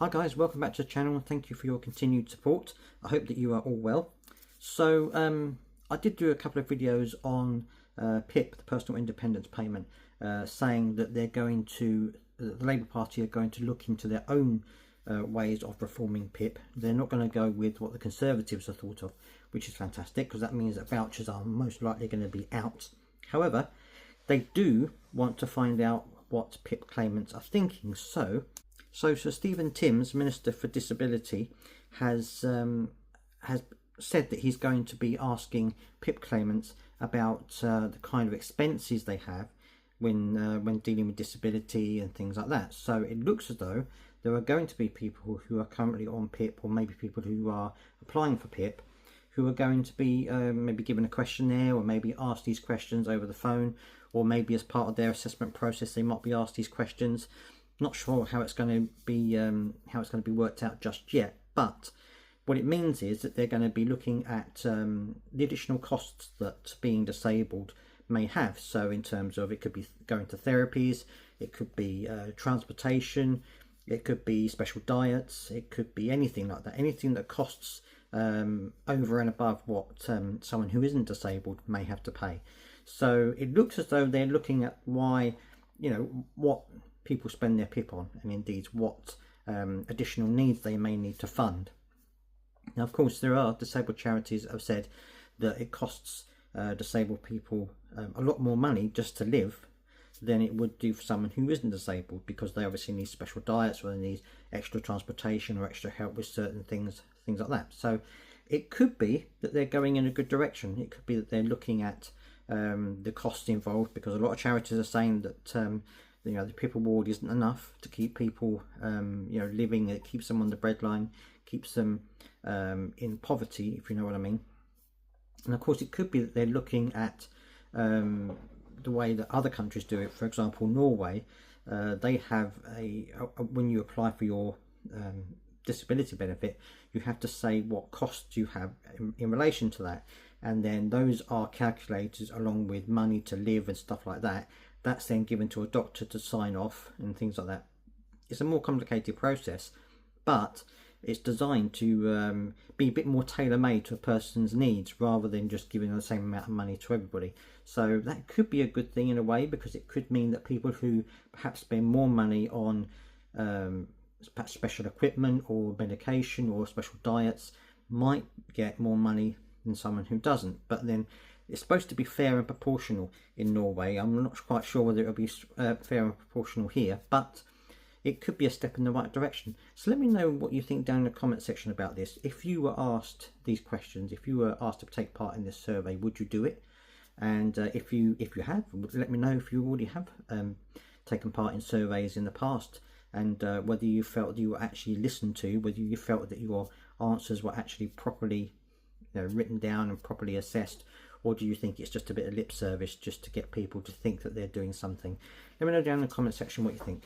Hi guys, welcome back to the channel and thank you for your continued support. I hope that you are all well. So I did do a couple of videos on PIP, the Personal Independence Payment, saying that they're going to, the Labour Party are going to look into their own ways of reforming PIP. They're not going to go with what the Conservatives have thought of, which is fantastic because that means that vouchers are most likely going to be out. However, they do want to find out what PIP claimants are thinking. So Sir Stephen Timms, Minister for Disability, has said that he's going to be asking PIP claimants about the kind of expenses they have when dealing with disability and things like that. So it looks as though there are going to be people who are currently on PIP, or maybe people who are applying for PIP, who are going to be maybe given a questionnaire, or maybe asked these questions over the phone, or maybe as part of their assessment process they might be asked these questions. Not sure how it's going to be worked out just yet, but what it means is that they're going to be looking at the additional costs that being disabled may have. So in terms of, it could be going to therapies, it could be transportation, it could be special diets, it could be anything like that, anything that costs over and above what someone who isn't disabled may have to pay. So it looks as though they're looking at why, what people spend their PIP on, and indeed what additional needs they may need to fund. Now, of course, there are disabled charities that have said that it costs disabled people a lot more money just to live than it would do for someone who isn't disabled, because they obviously need special diets, or they need extra transportation or extra help with certain things like that. So it could be that they're going in a good direction. It could be that they're looking at the costs involved, because a lot of charities are saying that the PIP award isn't enough to keep people living. It keeps them on the breadline, keeps them in poverty, if you know what I mean. And of course it could be that they're looking at the way that other countries do it. For example, Norway, they have when you apply for your disability benefit, you have to say what costs you have in relation to that, and then those are calculated along with money to live and stuff like that. That's then given to a doctor to sign off and things like that. It's a more complicated process, but it's designed to be a bit more tailor-made to a person's needs, rather than just giving the same amount of money to everybody. So that could be a good thing in a way, because it could mean that people who perhaps spend more money on perhaps special equipment or medication or special diets might get more money than someone who doesn't. But then it's supposed to be fair and proportional in Norway. I'm not quite sure whether it'll be fair and proportional here, but it could be a step in the right direction. So let me know what you think down in the comment section about this. If you were asked these questions, if you were asked to take part in this survey, would you do it? And if you have, let me know if you already have taken part in surveys in the past, and whether you felt that you were actually listened to, whether you felt that your answers were actually properly written down and properly assessed, or do you think it's just a bit of lip service just to get people to think that they're doing something? Let me know down in the comment section what you think.